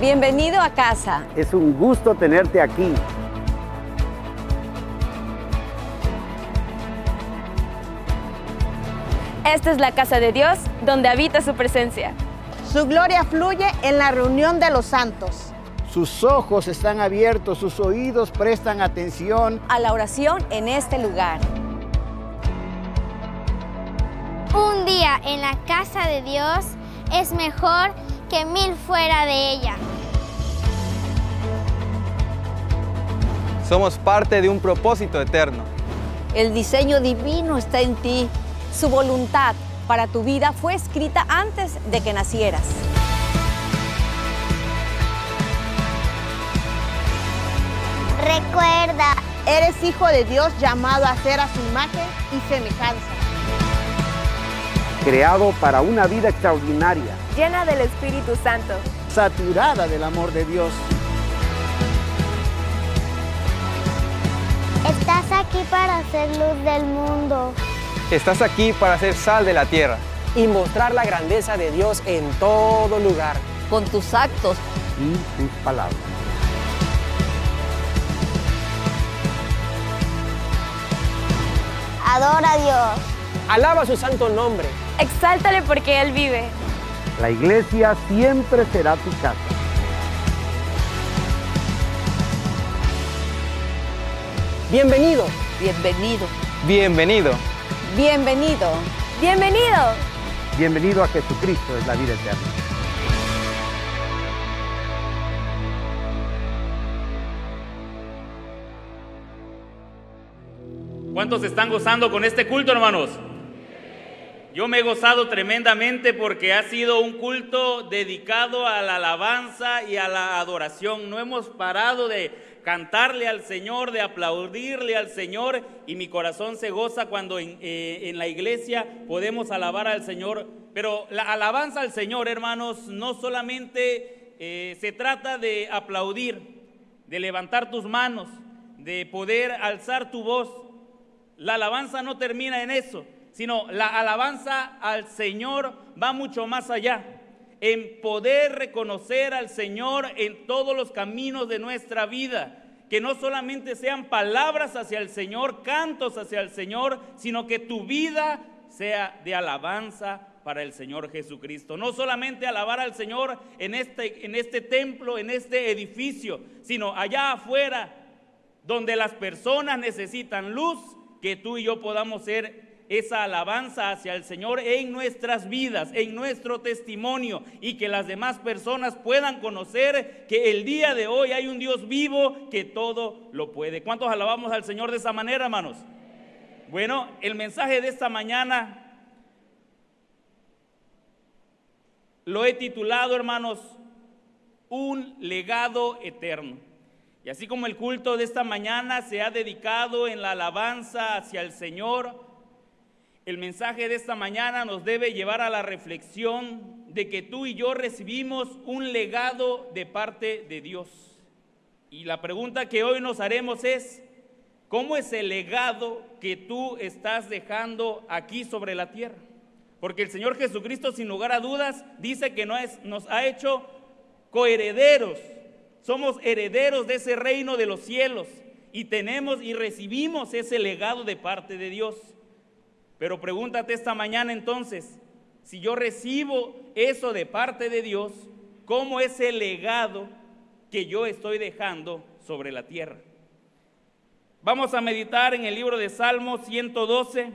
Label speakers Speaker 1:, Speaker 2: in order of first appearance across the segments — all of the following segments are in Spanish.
Speaker 1: Bienvenido a casa.
Speaker 2: Es un gusto tenerte aquí.
Speaker 3: Esta es la casa de Dios, donde habita su presencia.
Speaker 4: Su gloria fluye en la reunión de los santos.
Speaker 2: Sus ojos están abiertos, sus oídos prestan atención
Speaker 1: A la oración en este lugar.
Speaker 5: Un día en la casa de Dios es mejor que 1000 fuera de ella.
Speaker 6: Somos parte de un propósito eterno.
Speaker 1: El diseño divino está en ti. Su voluntad para tu vida fue escrita antes de que nacieras.
Speaker 5: Recuerda,
Speaker 4: Eres hijo de Dios llamado a ser a su imagen y semejanza.
Speaker 2: creado para una vida extraordinaria,
Speaker 3: Llena del Espíritu Santo.
Speaker 2: saturada del amor de Dios.
Speaker 5: estás aquí para ser luz del mundo.
Speaker 6: Estás aquí para ser sal de la tierra.
Speaker 7: Y mostrar la grandeza de Dios en todo lugar.
Speaker 1: Con tus actos,
Speaker 2: Y sus palabras.
Speaker 5: Adora a Dios.
Speaker 7: Alaba su santo nombre.
Speaker 3: Exáltale porque Él vive.
Speaker 2: La iglesia siempre será tu casa.
Speaker 7: Bienvenido.
Speaker 1: bienvenido.
Speaker 6: Bienvenido.
Speaker 1: Bienvenido.
Speaker 3: ¡Bienvenido!
Speaker 2: Bienvenido a Jesucristo, es la vida eterna.
Speaker 8: ¿Cuántos están gozando con este culto, hermanos? Yo me he gozado tremendamente porque ha sido un culto dedicado a la alabanza y a la adoración. No hemos parado de cantarle al Señor, de aplaudirle al Señor, y mi corazón se goza cuando en la iglesia podemos alabar al Señor. Pero la alabanza al Señor, hermanos, no solamente se trata de aplaudir, de levantar tus manos, de poder alzar tu voz. La alabanza no termina en eso, sino la alabanza al Señor va mucho más allá, en poder reconocer al Señor en todos los caminos de nuestra vida, que no solamente sean palabras hacia el Señor, cantos hacia el Señor, sino que tu vida sea de alabanza para el Señor Jesucristo. No solamente alabar al Señor en este templo, en este edificio, sino allá afuera, donde las personas necesitan luz, que tú y yo podamos ser esa alabanza hacia el Señor en nuestras vidas, en nuestro testimonio, y que las demás personas puedan conocer que el día de hoy hay un Dios vivo que todo lo puede. ¿Cuántos alabamos al Señor de esa manera, hermanos? Bueno, el mensaje de esta mañana lo he titulado, hermanos, un legado eterno. Y así como el culto de esta mañana se ha dedicado en la alabanza hacia el Señor, el mensaje de esta mañana nos debe llevar a la reflexión de que tú y yo recibimos un legado de parte de Dios. Y la pregunta que hoy nos haremos es, ¿cómo es el legado que tú estás dejando aquí sobre la tierra? Porque el Señor Jesucristo, sin lugar a dudas, dice que nos ha hecho coherederos. Somos herederos de ese reino de los cielos y tenemos y recibimos ese legado de parte de Dios. Pero pregúntate esta mañana entonces, si yo recibo eso de parte de Dios, ¿cómo es el legado que yo estoy dejando sobre la tierra? Vamos a meditar en el libro de Salmos 112.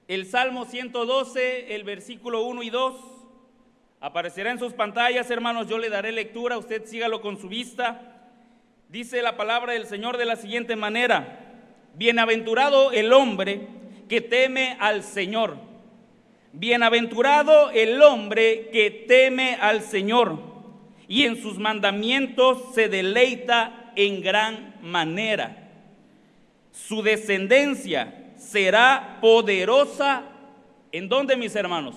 Speaker 8: El Salmo 112, el versículo 1 y 2. Aparecerá en sus pantallas, hermanos, yo le daré lectura, usted sígalo con su vista. Dice la palabra del Señor de la siguiente manera: bienaventurado el hombre que teme al Señor. Bienaventurado el hombre que teme al Señor y en sus mandamientos se deleita en gran manera. Su descendencia será poderosa. ¿En dónde, mis hermanos?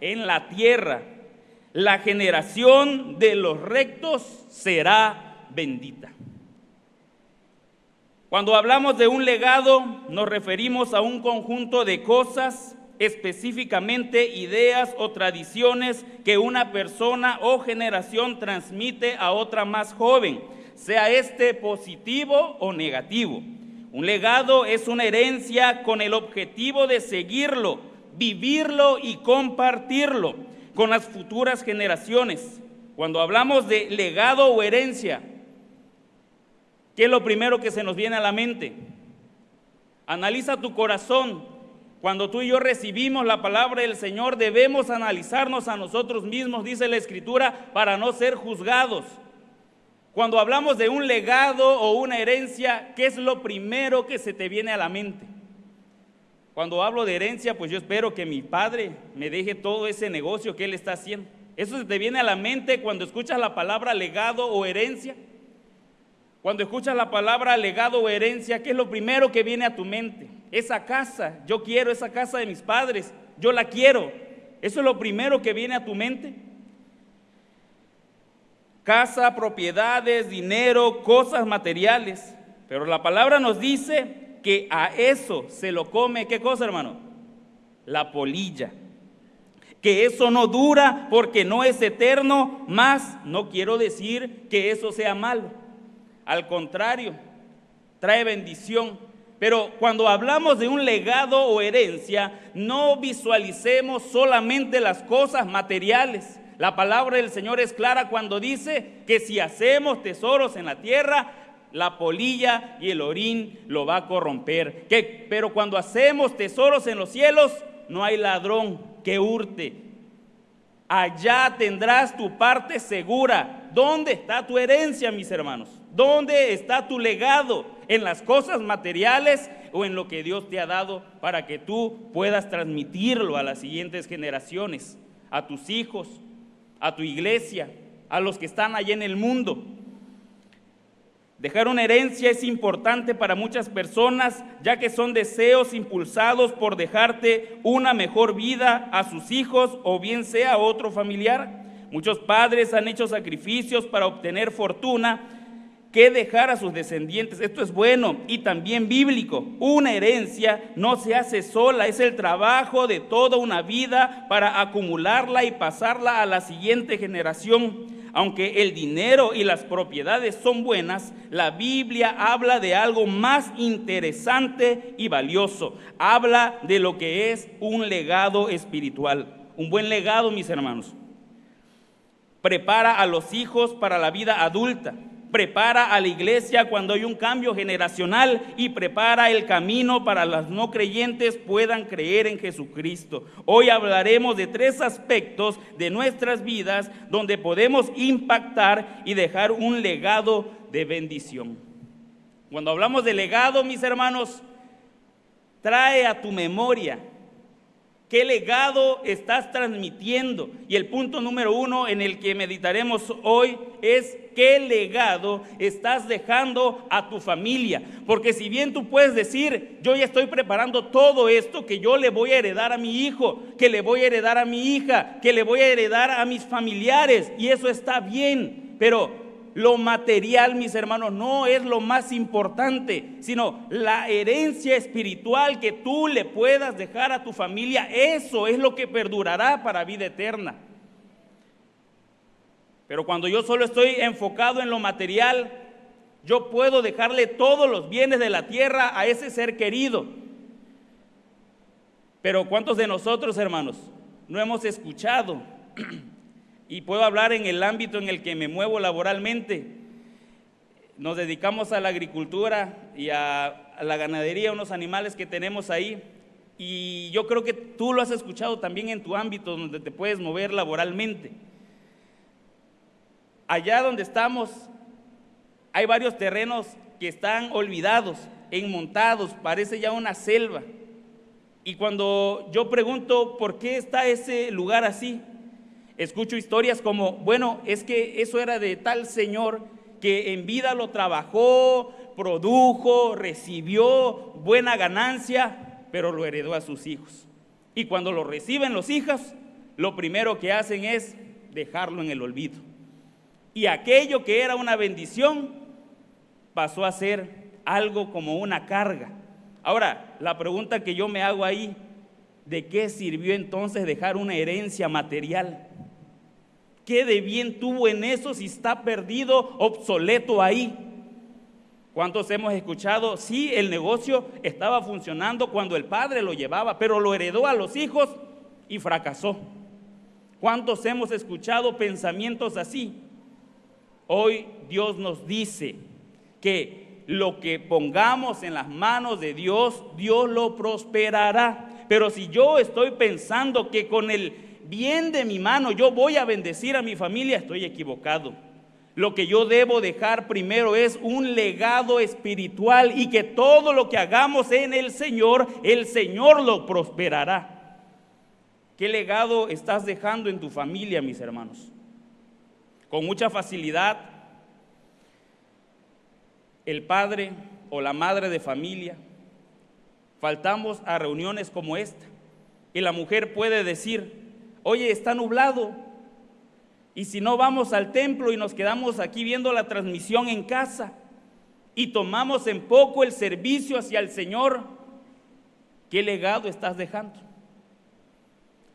Speaker 8: En la tierra. La generación de los rectos será bendita. Cuando hablamos de un legado, nos referimos a un conjunto de cosas, específicamente ideas o tradiciones que una persona o generación transmite a otra más joven, sea este positivo o negativo. Un legado es una herencia con el objetivo de seguirlo, vivirlo y compartirlo con las futuras generaciones. Cuando hablamos de legado o herencia, ¿qué es lo primero que se nos viene a la mente? Analiza tu corazón. Cuando tú y yo recibimos la palabra del Señor, debemos analizarnos a nosotros mismos, dice la Escritura, para no ser juzgados. Cuando hablamos de un legado o una herencia, ¿qué es lo primero que se te viene a la mente? Cuando hablo de herencia, pues yo espero que mi padre me deje todo ese negocio que él está haciendo. ¿Eso se te viene a la mente cuando escuchas la palabra legado o herencia? Cuando escuchas la palabra legado o herencia, ¿qué es lo primero que viene a tu mente? Esa casa, yo quiero esa casa de mis padres, yo la quiero. ¿Eso es lo primero que viene a tu mente? Casa, propiedades, dinero, cosas materiales. Pero la palabra nos dice que a eso se lo come, ¿qué cosa, hermano? La polilla. Que eso no dura porque no es eterno, más no quiero decir que eso sea malo. Al contrario, trae bendición. Pero cuando hablamos de un legado o herencia, no visualicemos solamente las cosas materiales. La palabra del Señor es clara cuando dice que si hacemos tesoros en la tierra, la polilla y el orín lo va a corromper. Pero cuando hacemos tesoros en los cielos, no hay ladrón que hurte. Allá tendrás tu parte segura. ¿Dónde está tu herencia, mis hermanos? ¿Dónde está tu legado? ¿En las cosas materiales o en lo que Dios te ha dado para que tú puedas transmitirlo a las siguientes generaciones, a tus hijos, a tu iglesia, a los que están allá en el mundo? Dejar una herencia es importante para muchas personas, ya que son deseos impulsados por dejarte una mejor vida a sus hijos o bien sea a otro familiar. Muchos padres han hecho sacrificios para obtener fortuna que dejar a sus descendientes. Esto es bueno y también bíblico. Una herencia no se hace sola, es el trabajo de toda una vida para acumularla y pasarla a la siguiente generación. Aunque el dinero y las propiedades son buenas, la Biblia habla de algo más interesante y valioso. Habla de lo que es un legado espiritual. Un buen legado, mis hermanos, prepara a los hijos para la vida adulta. Prepara a la iglesia cuando hay un cambio generacional y prepara el camino para los no creyentes puedan creer en Jesucristo. Hoy hablaremos de 3 aspectos de nuestras vidas donde podemos impactar y dejar un legado de bendición. Cuando hablamos de legado, mis hermanos, trae a tu memoria ¿qué legado estás transmitiendo? Y el punto número 1 en el que meditaremos hoy es ¿qué legado estás dejando a tu familia? Porque si bien tú puedes decir, yo ya estoy preparando todo esto que yo le voy a heredar a mi hijo, que le voy a heredar a mi hija, que le voy a heredar a mis familiares, y eso está bien, pero lo material, mis hermanos, no es lo más importante, sino la herencia espiritual que tú le puedas dejar a tu familia. Eso es lo que perdurará para vida eterna. Pero cuando yo solo estoy enfocado en lo material, yo puedo dejarle todos los bienes de la tierra a ese ser querido. Pero ¿cuántos de nosotros, hermanos, no hemos escuchado? Y puedo hablar en el ámbito en el que me muevo laboralmente. Nos dedicamos a la agricultura y a la ganadería, unos animales que tenemos ahí. Y yo creo que tú lo has escuchado también en tu ámbito donde te puedes mover laboralmente. Allá donde estamos hay varios terrenos que están olvidados, enmontados, parece ya una selva. Y cuando yo pregunto por qué está ese lugar así, escucho historias como, bueno, es que eso era de tal señor que en vida lo trabajó, produjo, recibió buena ganancia, pero lo heredó a sus hijos. Y cuando lo reciben los hijos, lo primero que hacen es dejarlo en el olvido. Y aquello que era una bendición pasó a ser algo como una carga. Ahora, la pregunta que yo me hago ahí, ¿de qué sirvió entonces dejar una herencia material? ¿Qué de bien tuvo en eso si está perdido, obsoleto ahí? ¿Cuántos hemos escuchado? Sí, el negocio estaba funcionando cuando el padre lo llevaba, pero lo heredó a los hijos y fracasó. ¿Cuántos hemos escuchado pensamientos así? Hoy Dios nos dice que lo que pongamos en las manos de Dios, Dios lo prosperará. Pero si yo estoy pensando que con el bien de mi mano yo voy a bendecir a mi familia, estoy equivocado. Lo que yo debo dejar primero es un legado espiritual, y que todo lo que hagamos en el Señor lo prosperará. ¿Qué legado estás dejando en tu familia, mis hermanos? Con mucha facilidad, el padre o la madre de familia faltamos a reuniones como esta, y la mujer puede decir: oye, está nublado, y si no vamos al templo y nos quedamos aquí viendo la transmisión en casa y tomamos en poco el servicio hacia el Señor, ¿qué legado estás dejando?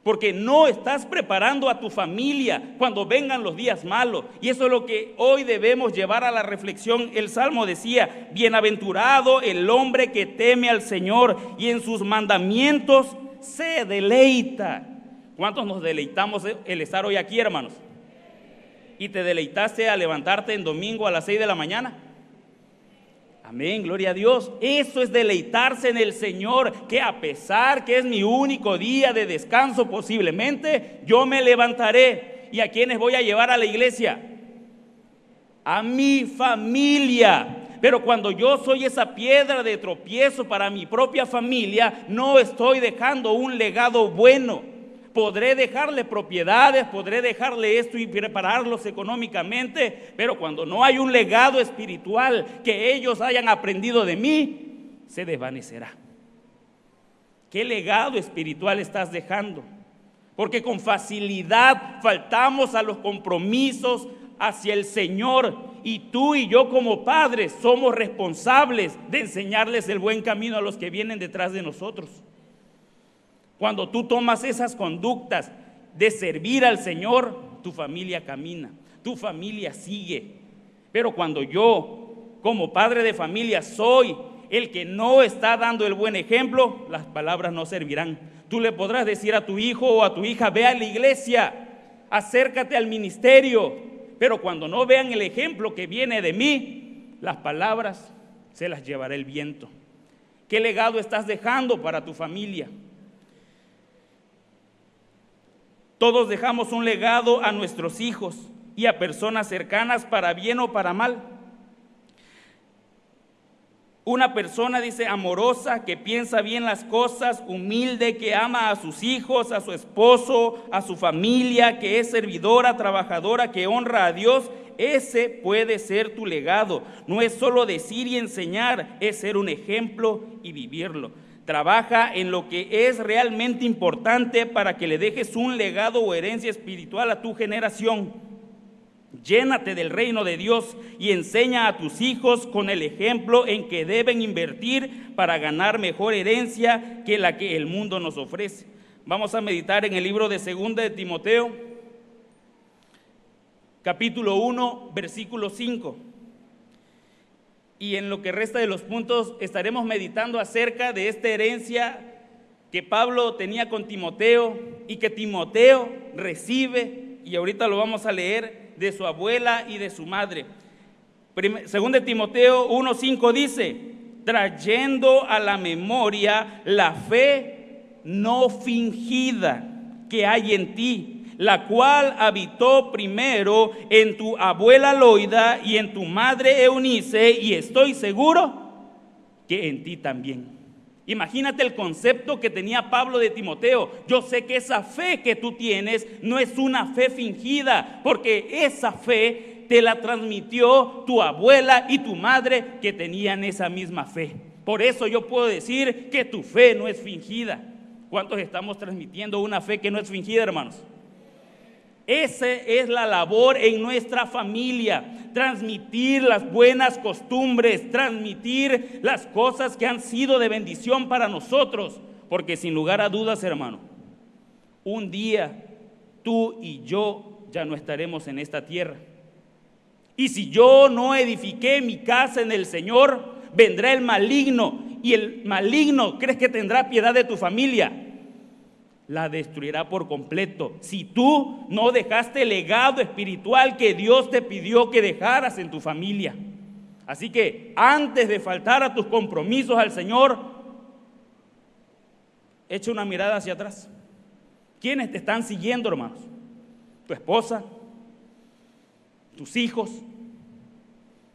Speaker 8: Porque no estás preparando a tu familia cuando vengan los días malos. Y eso es lo que hoy debemos llevar a la reflexión. El Salmo decía: bienaventurado el hombre que teme al Señor y en sus mandamientos se deleita. ¿Cuántos nos deleitamos el estar hoy aquí, hermanos? ¿Y te deleitaste a levantarte en domingo a las 6 de la mañana? Amén, gloria a Dios. Eso es deleitarse en el Señor, que a pesar que es mi único día de descanso, posiblemente yo me levantaré. ¿Y a quiénes voy a llevar a la iglesia? A mi familia. Pero cuando yo soy esa piedra de tropiezo para mi propia familia, no estoy dejando un legado bueno. Podré dejarle propiedades, podré dejarle esto y prepararlos económicamente, pero cuando no hay un legado espiritual que ellos hayan aprendido de mí, se desvanecerá. ¿Qué legado espiritual estás dejando? Porque con facilidad faltamos a los compromisos hacia el Señor, y tú y yo como padres somos responsables de enseñarles el buen camino a los que vienen detrás de nosotros. Cuando tú tomas esas conductas de servir al Señor, tu familia camina, tu familia sigue. Pero cuando yo, como padre de familia, soy el que no está dando el buen ejemplo, las palabras no servirán. Tú le podrás decir a tu hijo o a tu hija: ve a la iglesia, acércate al ministerio. Pero cuando no vean el ejemplo que viene de mí, las palabras se las llevará el viento. ¿Qué legado estás dejando para tu familia? Todos dejamos un legado a nuestros hijos y a personas cercanas, para bien o para mal. Una persona, dice, amorosa, que piensa bien las cosas, humilde, que ama a sus hijos, a su esposo, a su familia, que es servidora, trabajadora, que honra a Dios. Ese puede ser tu legado. No es solo decir y enseñar, es ser un ejemplo y vivirlo. Trabaja en lo que es realmente importante para que le dejes un legado o herencia espiritual a tu generación. Llénate del reino de Dios y enseña a tus hijos con el ejemplo en que deben invertir para ganar mejor herencia que la que el mundo nos ofrece. Vamos a meditar en el libro de 2 de Timoteo, capítulo 1, versículo 5. Y en lo que resta de los puntos estaremos meditando acerca de esta herencia que Pablo tenía con Timoteo y que Timoteo recibe, y ahorita lo vamos a leer, de su abuela y de su madre. 2 de Timoteo 1:5 dice: trayendo a la memoria la fe no fingida que hay en ti, la cual habitó primero en tu abuela Loida y en tu madre Eunice, y estoy seguro que en ti también. Imagínate el concepto que tenía Pablo de Timoteo. Yo sé que esa fe que tú tienes no es una fe fingida, porque esa fe te la transmitió tu abuela y tu madre, que tenían esa misma fe. Por eso yo puedo decir que tu fe no es fingida. ¿Cuántos estamos transmitiendo una fe que no es fingida, hermanos? Esa es la labor en nuestra familia: transmitir las buenas costumbres, transmitir las cosas que han sido de bendición para nosotros. porque sin lugar a dudas, hermano, un día tú y yo ya no estaremos en esta tierra. Y si yo no edifiqué mi casa en el Señor, vendrá el maligno, y el maligno, ¿crees que tendrá piedad de tu familia? La destruirá por completo. Si tú no dejaste el legado espiritual que Dios te pidió que dejaras en tu familia. Así que antes de faltar a tus compromisos al Señor, echa una mirada hacia atrás. ¿Quiénes te están siguiendo, hermanos? ¿Tu esposa? ¿Tus hijos?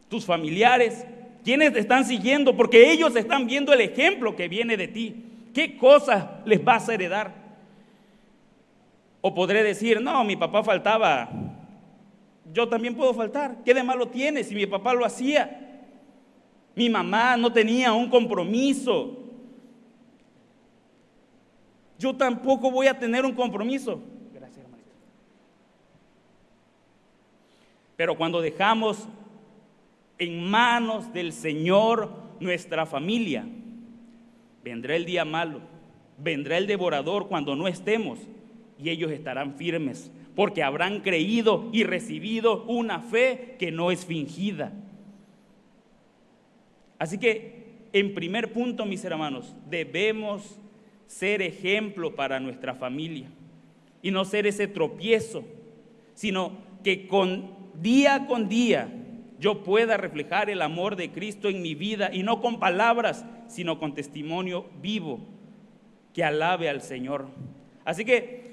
Speaker 8: ¿Tus familiares? ¿Quiénes te están siguiendo? Porque ellos están viendo el ejemplo que viene de ti. ¿Qué cosas les vas a heredar? O podré decir, no, mi papá faltaba, yo también puedo faltar. ¿Qué de malo tiene si mi papá lo hacía? Mi mamá no tenía un compromiso. Yo tampoco voy a tener un compromiso. Gracias, hermanito. Pero cuando dejamos en manos del Señor nuestra familia, vendrá el día malo, vendrá el devorador cuando no estemos, y ellos estarán firmes, porque habrán creído y recibido una fe que no es fingida. Así que, en primer punto, mis hermanos, debemos ser ejemplo para nuestra familia, y no ser ese tropiezo, sino que día con día yo pueda reflejar el amor de Cristo en mi vida, y no con palabras, sino con testimonio vivo que alabe al Señor. Así que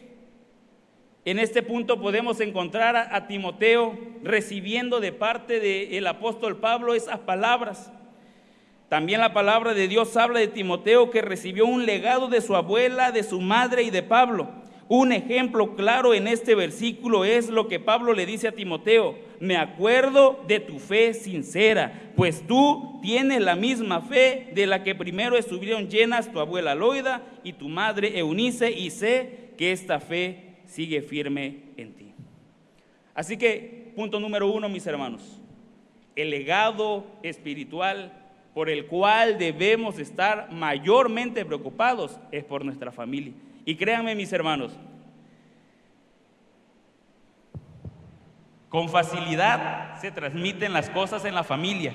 Speaker 8: en este punto podemos encontrar a Timoteo recibiendo de parte del apóstol Pablo esas palabras. También la palabra de Dios habla de Timoteo, que recibió un legado de su abuela, de su madre y de Pablo. Un ejemplo claro en este versículo es lo que Pablo le dice a Timoteo: me acuerdo de tu fe sincera, pues tú tienes la misma fe de la que primero estuvieron llenas tu abuela Loida y tu madre Eunice, y sé que esta fe sigue firme en ti. Así que, punto número 1, mis hermanos, el legado espiritual por el cual debemos estar mayormente preocupados es por nuestra familia. Y créanme, mis hermanos, con facilidad se transmiten las cosas en la familia.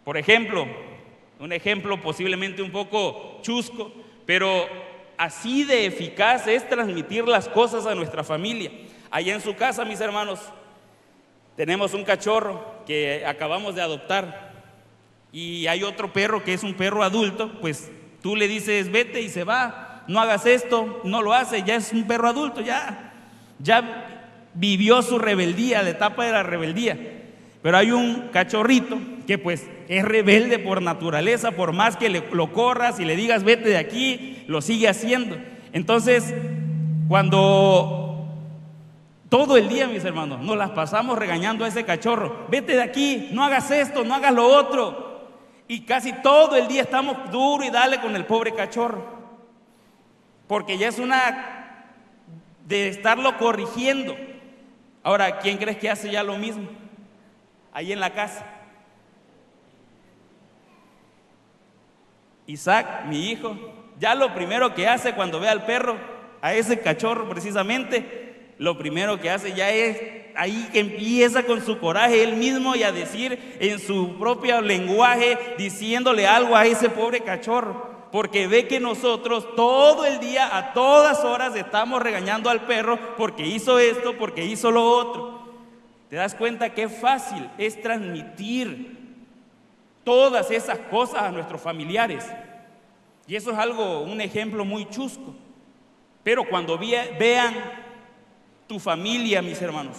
Speaker 8: Por ejemplo, un ejemplo posiblemente un poco chusco, pero así de eficaz es transmitir las cosas a nuestra familia. Allá en su casa, mis hermanos, tenemos un cachorro que acabamos de adoptar, y hay otro perro que es un perro adulto. Pues tú le dices vete y se va, no hagas esto, no lo hace, ya es un perro adulto, ya vivió su rebeldía, la etapa de la rebeldía. Pero hay un cachorrito que pues es rebelde por naturaleza, por más que lo corras y le digas vete de aquí, lo sigue haciendo. Entonces, cuando todo el día, mis hermanos, nos las pasamos regañando a ese cachorro, vete de aquí, no hagas esto, no hagas lo otro, y casi todo el día estamos duro y dale con el pobre cachorro, porque ya es una de estarlo corrigiendo. Ahora, ¿quién crees que hace ya lo mismo ahí en la casa? Isaac, mi hijo, ya lo primero que hace cuando ve al perro, a ese cachorro precisamente, lo primero que hace ya es ahí que empieza con su coraje él mismo y a decir en su propio lenguaje, diciéndole algo a ese pobre cachorro, porque ve que nosotros todo el día, a todas horas, estamos regañando al perro porque hizo esto, porque hizo lo otro. ¿Te das cuenta qué fácil es transmitir todas esas cosas a nuestros familiares? Y eso es un ejemplo muy chusco. Pero cuando vean tu familia, mis hermanos,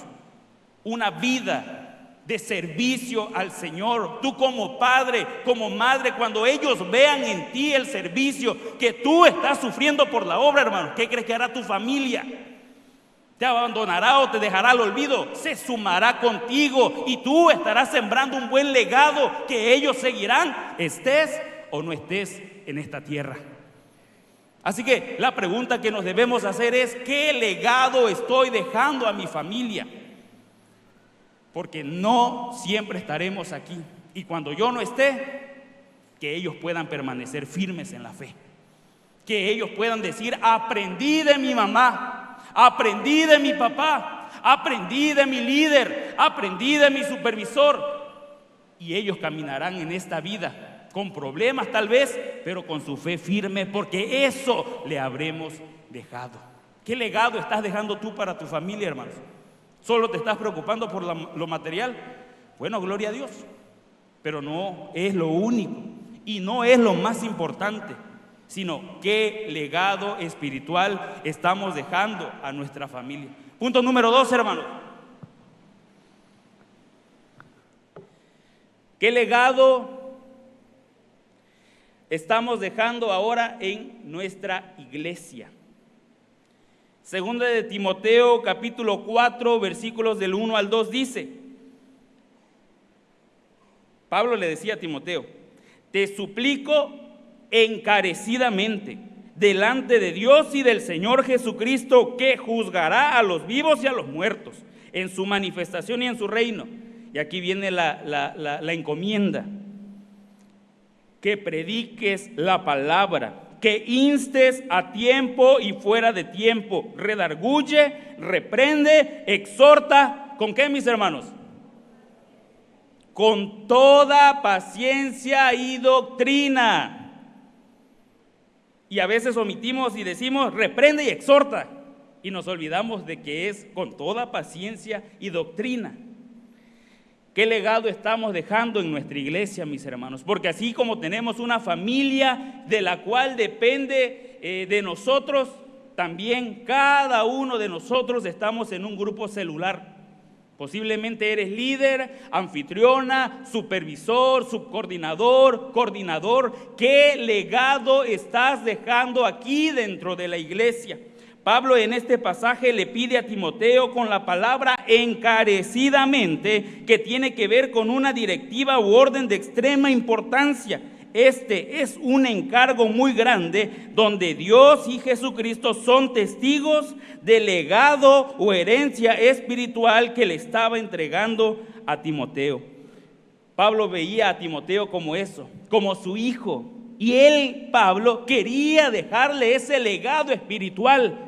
Speaker 8: una vida de servicio al Señor, tú como padre, como madre, cuando ellos vean en ti el servicio que tú estás sufriendo por la obra, hermano, ¿qué crees que hará tu familia? ¿Te abandonará o te dejará al olvido? Se sumará contigo y tú estarás sembrando un buen legado que ellos seguirán, estés o no estés en esta tierra. Así que la pregunta que nos debemos hacer es: ¿qué legado estoy dejando a mi familia? Porque no siempre estaremos aquí, y cuando yo no esté, que ellos puedan permanecer firmes en la fe. Que ellos puedan decir: aprendí de mi mamá, aprendí de mi papá, aprendí de mi líder, aprendí de mi supervisor. Y ellos caminarán en esta vida con problemas tal vez, pero con su fe firme, porque eso le habremos dejado. ¿Qué legado estás dejando tú para tu familia, hermanos? ¿Solo te estás preocupando por lo material? Bueno, gloria a Dios, pero no es lo único y no es lo más importante, sino qué legado espiritual estamos dejando a nuestra familia. Punto número 2, hermanos. ¿Qué legado estamos dejando ahora en nuestra iglesia? Segunda de Timoteo, capítulo 4, versículos del 1 al 2 dice: Pablo le decía a Timoteo: te suplico encarecidamente delante de Dios y del Señor Jesucristo, que juzgará a los vivos y a los muertos en su manifestación y en su reino. Y aquí viene la encomienda: que prediques la palabra, que instes a tiempo y fuera de tiempo, redarguye, reprende, exhorta. ¿Con qué, mis hermanos? Con toda paciencia y doctrina. Y a veces omitimos y decimos reprende y exhorta, y nos olvidamos de que es con toda paciencia y doctrina. ¿Qué legado estamos dejando en nuestra iglesia, mis hermanos? Porque así como tenemos una familia de la cual depende de nosotros, también cada uno de nosotros estamos en un grupo celular. Posiblemente eres líder, anfitriona, supervisor, subcoordinador, coordinador. ¿Qué legado estás dejando aquí dentro de la iglesia? Pablo en este pasaje le pide a Timoteo con la palabra encarecidamente, que tiene que ver con una directiva u orden de extrema importancia. Este es un encargo muy grande donde Dios y Jesucristo son testigos del legado o herencia espiritual que le estaba entregando a Timoteo. Pablo veía a Timoteo como eso, como su hijo. Y él, Pablo, quería dejarle ese legado espiritual.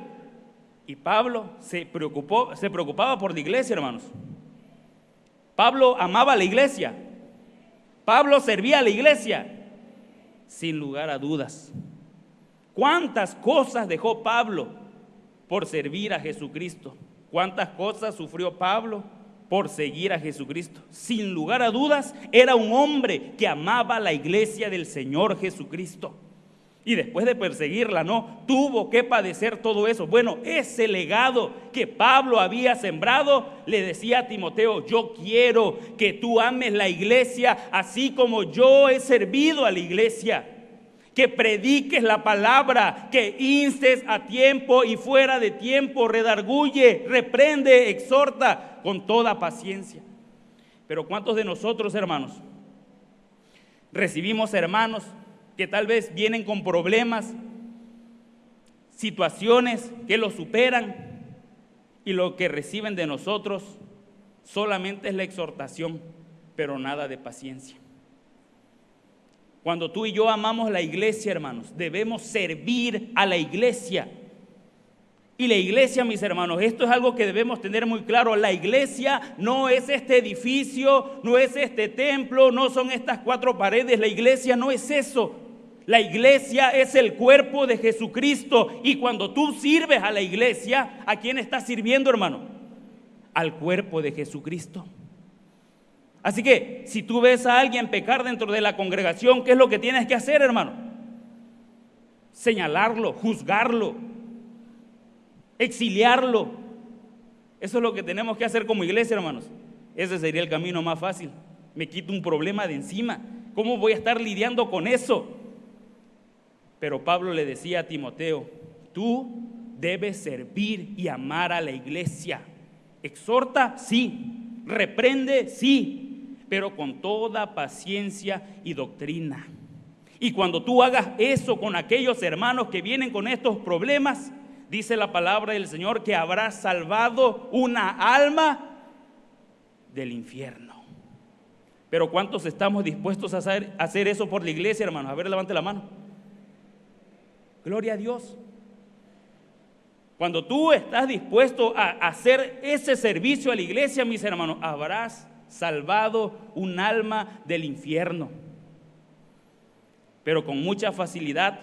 Speaker 8: Y Pablo se preocupaba por la iglesia, hermanos. Pablo amaba a la iglesia. Pablo servía a la iglesia. Sin lugar a dudas. ¿Cuántas cosas dejó Pablo por servir a Jesucristo? ¿Cuántas cosas sufrió Pablo por seguir a Jesucristo? Sin lugar a dudas, era un hombre que amaba la iglesia del Señor Jesucristo. Y después de perseguirla, tuvo que padecer todo eso. Bueno, ese legado que Pablo había sembrado, le decía a Timoteo: yo quiero que tú ames la iglesia así como yo he servido a la iglesia. Que prediques la palabra, que instes a tiempo y fuera de tiempo, redarguye, reprende, exhorta con toda paciencia. Pero ¿cuántos de nosotros, hermanos, recibimos hermanos que tal vez vienen con problemas, situaciones que los superan, y lo que reciben de nosotros solamente es la exhortación, pero nada de paciencia? Cuando tú y yo amamos la iglesia, hermanos, debemos servir a la iglesia. Y la iglesia, mis hermanos, esto es algo que debemos tener muy claro. La iglesia no es este edificio, no es este templo, no son estas 4 paredes. La iglesia no es eso. La iglesia es el cuerpo de Jesucristo. Y cuando tú sirves a la iglesia, ¿a quién estás sirviendo, hermano? Al cuerpo de Jesucristo. Así que si tú ves a alguien pecar dentro de la congregación, ¿qué es lo que tienes que hacer, hermano? Señalarlo, juzgarlo, exiliarlo. Eso es lo que tenemos que hacer como iglesia, hermanos. Ese sería el camino más fácil. Me quito un problema de encima. ¿Cómo voy a estar lidiando con eso? Pero Pablo le decía a Timoteo: tú debes servir y amar a la iglesia. Exhorta, sí. Reprende, sí. Pero con toda paciencia y doctrina. Y cuando tú hagas eso con aquellos hermanos que vienen con estos problemas, dice la palabra del Señor que habrás salvado una alma del infierno. Pero ¿cuántos estamos dispuestos a hacer eso por la iglesia, hermanos? A ver, levante la mano. Gloria a Dios. Cuando tú estás dispuesto a hacer ese servicio a la iglesia, mis hermanos, habrás salvado un alma del infierno. Pero con mucha facilidad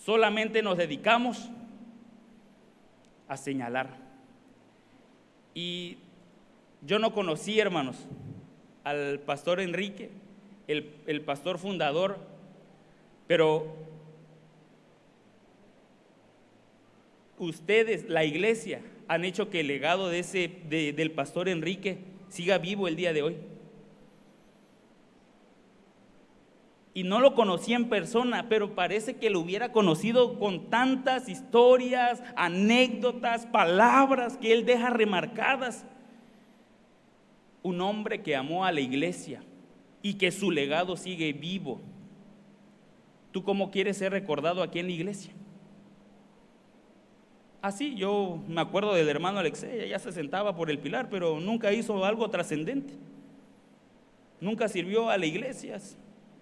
Speaker 8: solamente nos dedicamos a señalar. Y yo no conocí, hermanos, al pastor Enrique, el pastor fundador, pero ustedes, la iglesia, han hecho que el legado del pastor Enrique siga vivo el día de hoy. Y no lo conocí en persona, pero parece que lo hubiera conocido con tantas historias, anécdotas, palabras que él deja remarcadas. Un hombre que amó a la iglesia y que su legado sigue vivo. ¿Tú cómo quieres ser recordado aquí en la iglesia? Así, yo me acuerdo del hermano Alexei, ya se sentaba por el pilar, pero nunca hizo algo trascendente. Nunca sirvió a la iglesia.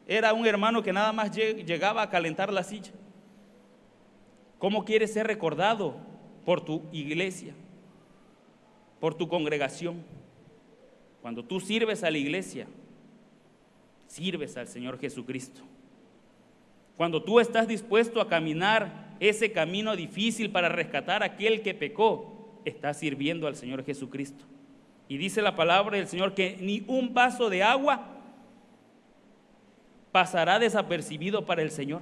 Speaker 8: Era un hermano que nada más llegaba a calentar la silla. ¿Cómo quieres ser recordado por tu iglesia, por tu congregación? Cuando tú sirves a la iglesia, sirves al Señor Jesucristo. Cuando tú estás dispuesto a caminar ese camino difícil para rescatar a aquel que pecó, estás sirviendo al Señor Jesucristo. Y dice la palabra del Señor que ni un vaso de agua pasará desapercibido para el Señor,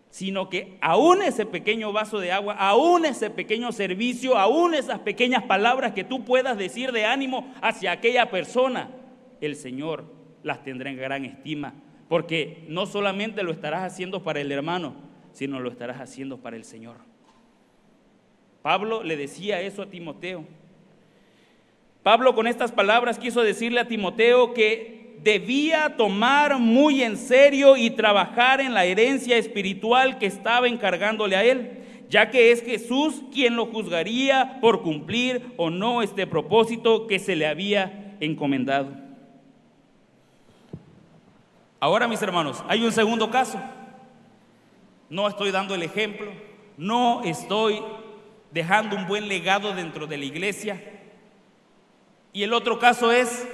Speaker 8: sino que aún ese pequeño vaso de agua, aún ese pequeño servicio, aún esas pequeñas palabras que tú puedas decir de ánimo hacia aquella persona, el Señor las tendrá en gran estima, porque no solamente lo estarás haciendo para el hermano, sino lo estarás haciendo para el Señor. Pablo le decía eso a Timoteo. Pablo con estas palabras quiso decirle a Timoteo que debía tomar muy en serio y trabajar en la herencia espiritual que estaba encargándole a él, ya que es Jesús quien lo juzgaría por cumplir o no este propósito que se le había encomendado. Ahora, mis hermanos, hay un segundo caso. No estoy dando el ejemplo, no estoy dejando un buen legado dentro de la iglesia. Y el otro caso es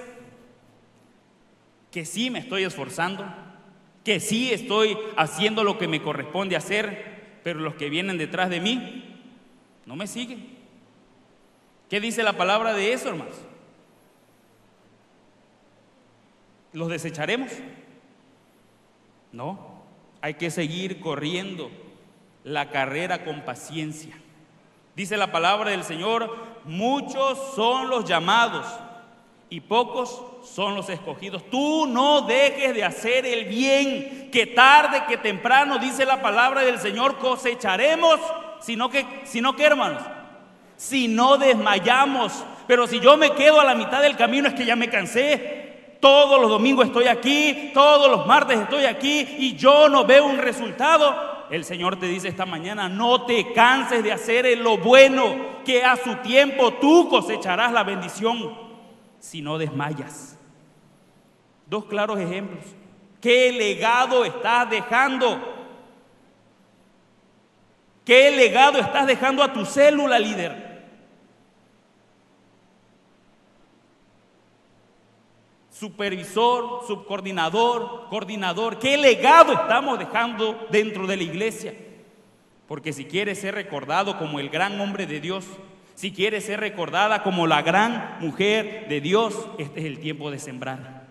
Speaker 8: que sí me estoy esforzando, que sí estoy haciendo lo que me corresponde hacer, pero los que vienen detrás de mí no me siguen. ¿Qué dice la palabra de eso, hermanos? ¿Los desecharemos? No, hay que seguir corriendo la carrera con paciencia. Dice la palabra del Señor, muchos son los llamados y pocos son los escogidos. Tú no dejes de hacer el bien, que tarde que temprano, dice la palabra del Señor, cosecharemos, sino que hermanos, si no desmayamos. Pero si yo me quedo a la mitad del camino es que ya me cansé. Todos los domingos estoy aquí, todos los martes estoy aquí y yo no veo un resultado. El Señor te dice esta mañana, no te canses de hacer lo bueno, que a su tiempo tú cosecharás la bendición si no desmayas. Dos claros ejemplos. ¿Qué legado estás dejando? ¿Qué legado estás dejando a tu célula, líder? Supervisor, subcoordinador, coordinador. ¿Qué legado estamos dejando dentro de la iglesia? Porque si quieres ser recordado como el gran hombre de Dios, si quieres ser recordada como la gran mujer de Dios, este es el tiempo de sembrar.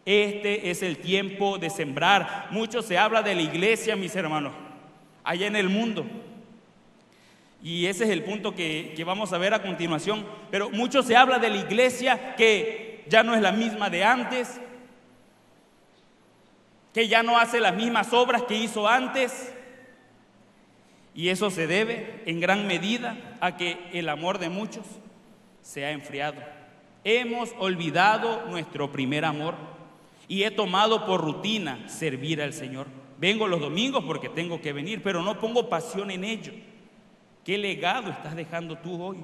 Speaker 8: Este es el tiempo de sembrar. Mucho se habla de la iglesia, mis hermanos, allá en el mundo. Y ese es el punto que vamos a ver a continuación. Pero mucho se habla de la iglesia que ya no es la misma de antes, que ya no hace las mismas obras que hizo antes. Y eso se debe en gran medida a que el amor de muchos se ha enfriado. Hemos olvidado nuestro primer amor y he tomado por rutina servir al Señor. Vengo los domingos porque tengo que venir, pero no pongo pasión en ello. ¿Qué legado estás dejando tú hoy?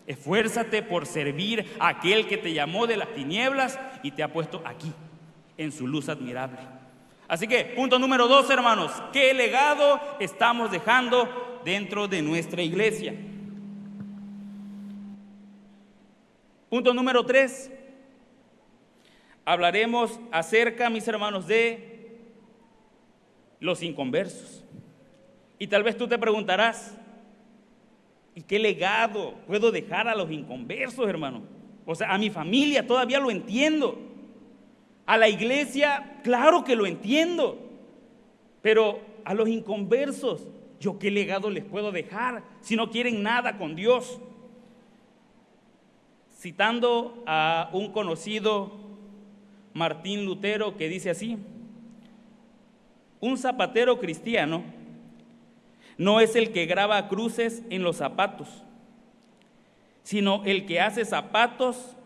Speaker 8: Esfuérzate por servir a aquel que te llamó de las tinieblas y te ha puesto aquí, en su luz admirable. Así que, punto número 2, hermanos, ¿qué legado estamos dejando dentro de nuestra iglesia? Punto número 3, hablaremos acerca, mis hermanos, de los inconversos. Y tal vez tú te preguntarás, ¿y qué legado puedo dejar a los inconversos, hermano? O sea, a mi familia todavía lo entiendo. A la iglesia, claro que lo entiendo. Pero a los inconversos, ¿yo qué legado les puedo dejar si no quieren nada con Dios? Citando a un conocido, Martín Lutero, que dice así: un zapatero cristiano no es el que graba cruces en los zapatos, sino el que hace zapatos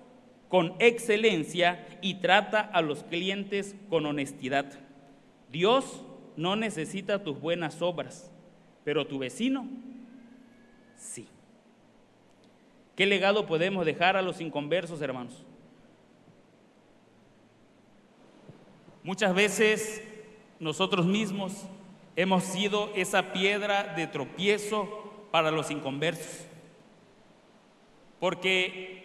Speaker 8: con excelencia y trata a los clientes con honestidad. Dios no necesita tus buenas obras, pero tu vecino sí. ¿Qué legado podemos dejar a los inconversos, hermanos? Muchas veces nosotros mismos hemos sido esa piedra de tropiezo para los inconversos, porque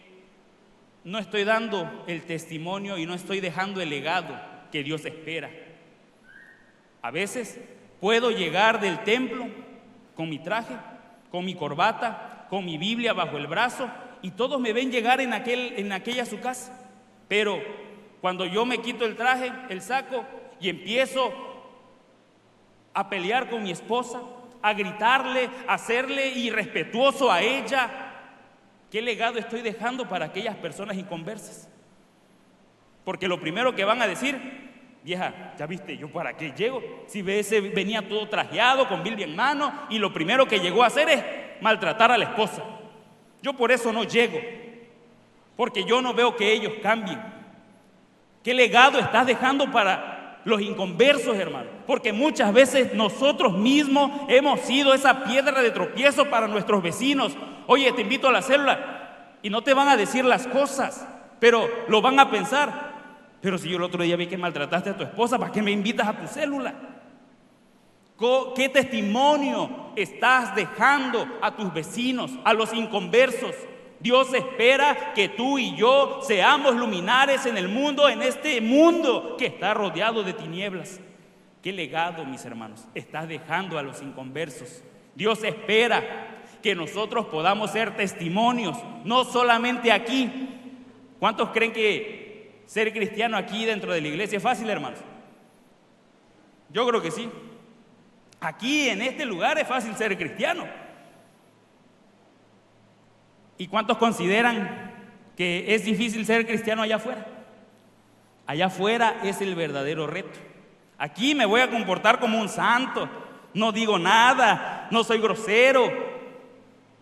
Speaker 8: no estoy dando el testimonio y no estoy dejando el legado que Dios espera. A veces puedo llegar del templo con mi traje, con mi corbata, con mi Biblia bajo el brazo, y todos me ven llegar en aquella su casa. Pero cuando yo me quito el traje, el saco, y empiezo a pelear con mi esposa, a gritarle, a serle irrespetuoso a ella, ¿qué legado estoy dejando para aquellas personas inconversas? Porque lo primero que van a decir: vieja, ya viste, ¿yo para qué llego? Si ese venía todo trajeado, con Biblia en mano, y lo primero que llegó a hacer es maltratar a la esposa. Yo por eso no llego, porque yo no veo que ellos cambien. ¿Qué legado estás dejando para los inconversos, hermano? Porque muchas veces nosotros mismos hemos sido esa piedra de tropiezo para nuestros vecinos. Oye, te invito a la célula, y no te van a decir las cosas, pero lo van a pensar. Pero si yo el otro día vi que maltrataste a tu esposa, ¿para qué me invitas a tu célula? ¿Qué testimonio estás dejando a tus vecinos, a los inconversos? Dios espera que tú y yo seamos luminares en el mundo, en este mundo que está rodeado de tinieblas. ¿Qué legado, mis hermanos, estás dejando a los inconversos? Dios espera que nosotros podamos ser testimonios, no solamente aquí. ¿Cuántos creen que ser cristiano aquí dentro de la iglesia es fácil, hermanos? Yo creo que sí. Aquí en este lugar es fácil ser cristiano. ¿Y cuántos consideran que es difícil ser cristiano allá afuera? Allá afuera es el verdadero reto. Aquí me voy a comportar como un santo, no digo nada, no soy grosero,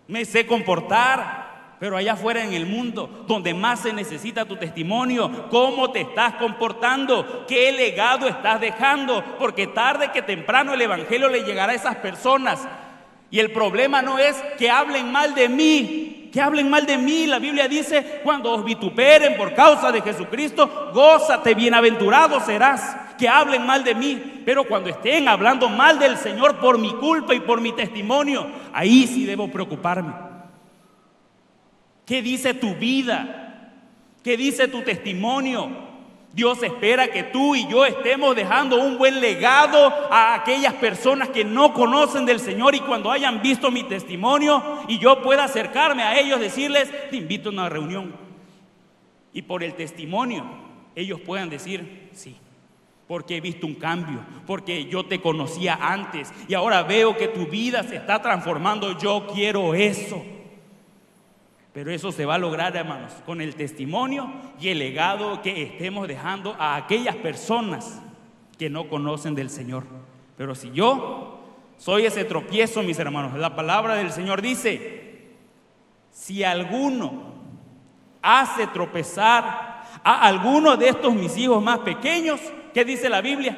Speaker 8: me sé comportar. Pero allá afuera en el mundo, donde más se necesita tu testimonio, ¿cómo te estás comportando? ¿Qué legado estás dejando? Porque tarde que temprano el evangelio le llegará a esas personas. Y el problema no es que hablen mal de mí, que hablen mal de mí. La Biblia dice: cuando os vituperen por causa de Jesucristo, gózate, bienaventurado serás. Que hablen mal de mí, pero cuando estén hablando mal del Señor por mi culpa y por mi testimonio, ahí sí debo preocuparme. ¿Qué dice tu vida? ¿Qué dice tu testimonio? Dios espera que tú y yo estemos dejando un buen legado a aquellas personas que no conocen del Señor, y cuando hayan visto mi testimonio y yo pueda acercarme a ellos, decirles: te invito a una reunión, y por el testimonio ellos puedan decir: sí, porque he visto un cambio, porque yo te conocía antes y ahora veo que tu vida se está transformando. Yo quiero eso. Pero eso se va a lograr, hermanos, con el testimonio y el legado que estemos dejando a aquellas personas que no conocen del Señor. Pero si yo soy ese tropiezo, mis hermanos, la palabra del Señor dice: si alguno hace tropezar a alguno de estos mis hijos más pequeños, ¿qué dice la Biblia?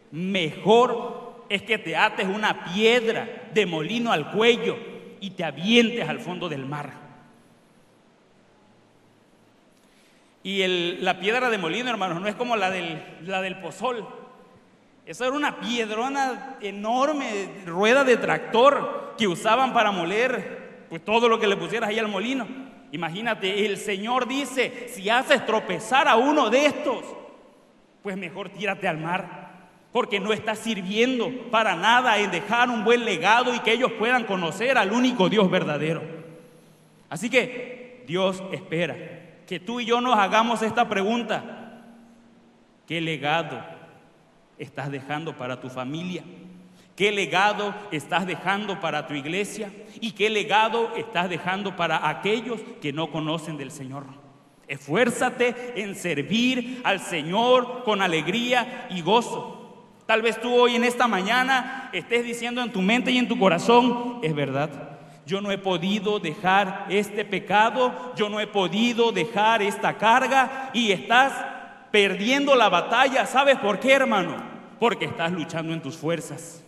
Speaker 8: Mejor es que te ates una piedra de molino al cuello y te avientes al fondo del mar. Y la piedra de molino, hermanos, no es como la del pozol. Esa era una piedrona enorme, rueda de tractor, que usaban para moler pues todo lo que le pusieras ahí al molino. Imagínate, el Señor dice, si haces tropezar a uno de estos, pues mejor tírate al mar, porque no estás sirviendo para nada en dejar un buen legado y que ellos puedan conocer al único Dios verdadero. Así que Dios espera que tú y yo nos hagamos esta pregunta: ¿qué legado estás dejando para tu familia? ¿Qué legado estás dejando para tu iglesia? ¿Y qué legado estás dejando para aquellos que no conocen del Señor? Esfuérzate en servir al Señor con alegría y gozo. Tal vez tú hoy en esta mañana estés diciendo en tu mente y en tu corazón: es verdad, yo no he podido dejar este pecado, yo no he podido dejar esta carga, y estás perdiendo la batalla. ¿Sabes por qué, hermano? Porque estás luchando en tus fuerzas.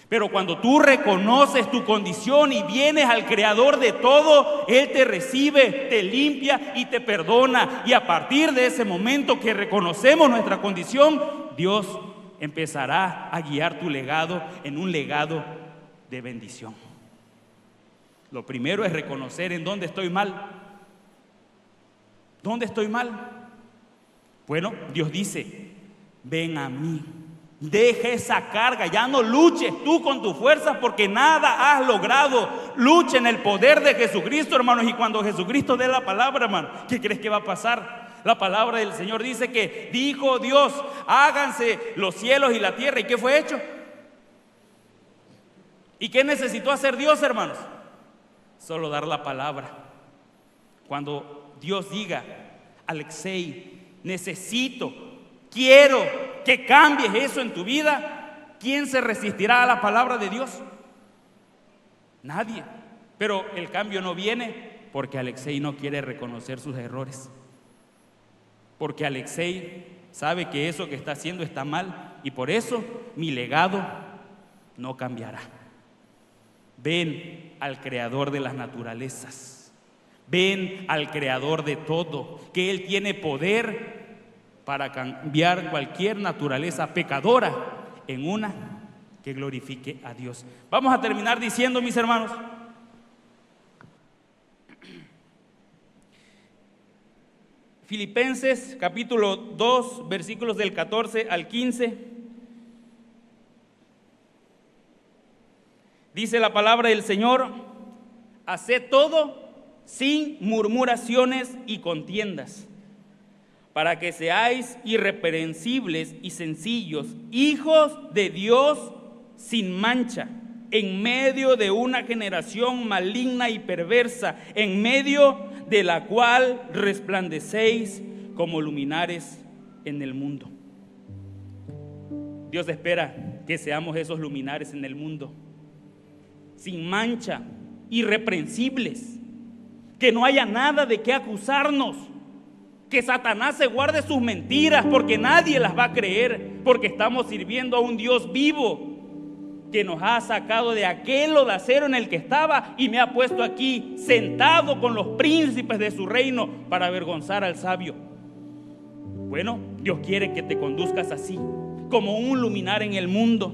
Speaker 8: Pero cuando tú reconoces tu condición y vienes al Creador de todo, Él te recibe, te limpia y te perdona. Y a partir de ese momento que reconocemos nuestra condición, Dios empezará a guiar tu legado en un legado de bendición. Lo primero es reconocer en dónde estoy mal. ¿Dónde estoy mal? Bueno, Dios dice: ven a mí. Deja esa carga, ya no luches tú con tus fuerzas, porque nada has logrado. Lucha en el poder de Jesucristo, hermanos. Y cuando Jesucristo dé la palabra, hermano, ¿qué crees que va a pasar? La palabra del Señor dice que dijo Dios: háganse los cielos y la tierra. ¿Y qué fue hecho? ¿Y qué necesitó hacer Dios, hermanos? Solo dar la palabra. Cuando Dios diga: Alexei, necesito, quiero que cambies eso en tu vida, ¿quién se resistirá a la palabra de Dios? Nadie. Pero el cambio no viene porque Alexei no quiere reconocer sus errores, porque Alexei sabe que eso que está haciendo está mal, y por eso mi legado no cambiará. Ven al Creador de las naturalezas, ven al Creador de todo, que Él tiene poder para cambiar cualquier naturaleza pecadora en una que glorifique a Dios. Vamos a terminar diciendo, mis hermanos, Filipenses capítulo 2, versículos del 14 al 15. Dice la palabra del Señor: haced todo sin murmuraciones y contiendas, para que seáis irreprensibles y sencillos, hijos de Dios sin mancha, en medio de una generación maligna y perversa, en medio de la cual resplandecéis como luminares en el mundo. Dios espera que seamos esos luminares en el mundo, sin mancha, irreprensibles, que no haya nada de qué acusarnos, que Satanás se guarde sus mentiras, porque nadie las va a creer, porque estamos sirviendo a un Dios vivo que nos ha sacado de aquel lodacero en el que estaba y me ha puesto aquí sentado con los príncipes de su reino para avergonzar al sabio. Bueno, Dios quiere que te conduzcas así, como un luminar en el mundo.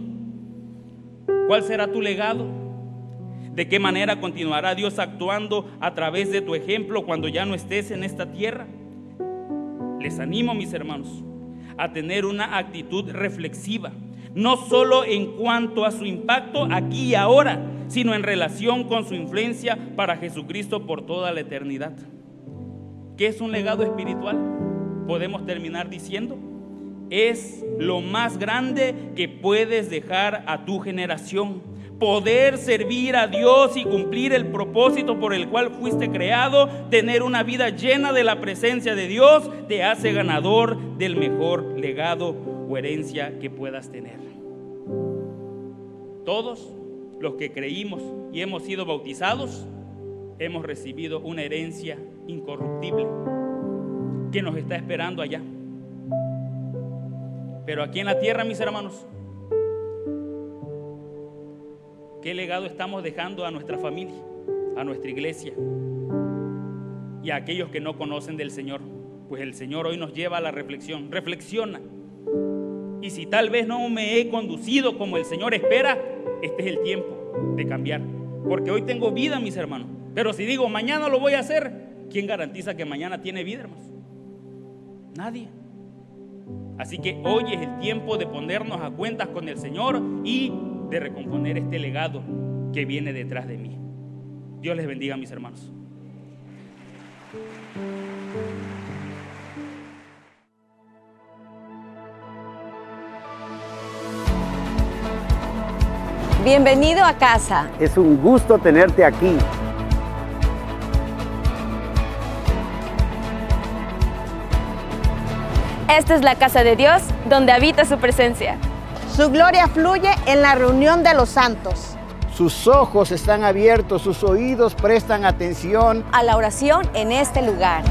Speaker 8: ¿Cuál será tu legado? ¿De qué manera continuará Dios actuando a través de tu ejemplo cuando ya no estés en esta tierra? Les animo, mis hermanos, a tener una actitud reflexiva, no solo en cuanto a su impacto aquí y ahora, sino en relación con su influencia para Jesucristo por toda la eternidad. ¿Qué es un legado espiritual? Podemos terminar diciendo: es lo más grande que puedes dejar a tu generación. Poder servir a Dios y cumplir el propósito por el cual fuiste creado, tener una vida llena de la presencia de Dios, te hace ganador del mejor legado o herencia que puedas tener. Todos los que creímos y hemos sido bautizados, hemos recibido una herencia incorruptible que nos está esperando allá. Pero aquí en la tierra, mis hermanos, ¿qué legado estamos dejando a nuestra familia, a nuestra iglesia y a aquellos que no conocen del Señor? pues el Señor hoy nos lleva a la reflexión. Reflexiona. Y si tal vez no me he conducido como el Señor espera, este es el tiempo de cambiar. Porque hoy tengo vida, mis hermanos. Pero si digo, mañana lo voy a hacer, ¿quién garantiza que mañana tiene vida, hermanos? Nadie. Así que hoy es el tiempo de ponernos a cuentas con el Señor y de recomponer este legado que viene detrás de mí. Dios les bendiga, mis hermanos.
Speaker 1: Bienvenido a casa.
Speaker 2: Es un gusto tenerte aquí.
Speaker 3: Esta es la casa de Dios, donde habita su presencia.
Speaker 4: Su gloria fluye en la reunión de los santos.
Speaker 2: Sus ojos están abiertos, sus oídos prestan atención
Speaker 1: A la oración en este lugar.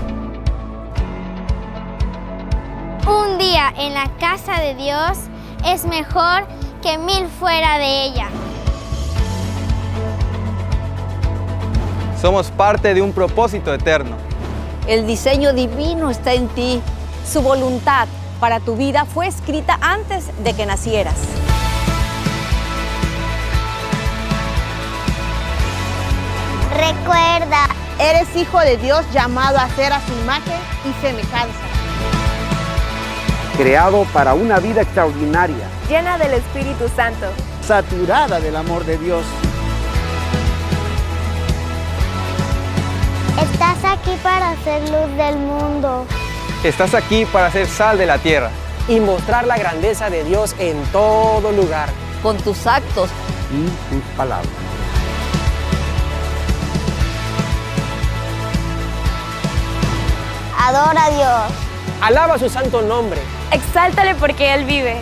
Speaker 5: Un día en la casa de Dios es mejor que 1000 fuera de ella.
Speaker 6: Somos parte de un propósito eterno.
Speaker 1: El diseño divino está en ti. Su voluntad para tu vida fue escrita antes de que nacieras.
Speaker 5: Recuerda,
Speaker 4: Eres hijo de Dios llamado a ser a su imagen y semejanza.
Speaker 2: creado para una vida extraordinaria,
Speaker 3: Llena del Espíritu Santo.
Speaker 2: saturada del amor de Dios.
Speaker 5: estás aquí para ser luz del mundo.
Speaker 6: Estás aquí para ser sal de la tierra.
Speaker 7: Y mostrar la grandeza de Dios en todo lugar.
Speaker 1: Con tus actos,
Speaker 2: Y tus palabras.
Speaker 5: Adora a Dios.
Speaker 7: Alaba su santo nombre.
Speaker 3: Exáltale porque Él vive.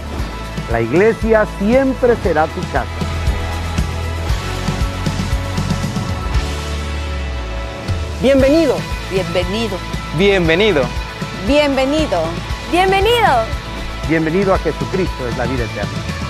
Speaker 2: La iglesia siempre será tu casa.
Speaker 7: Bienvenido.
Speaker 1: bienvenido.
Speaker 6: Bienvenido.
Speaker 1: Bienvenido.
Speaker 3: ¡Bienvenido!
Speaker 2: Bienvenido a Jesucristo, es la vida eterna.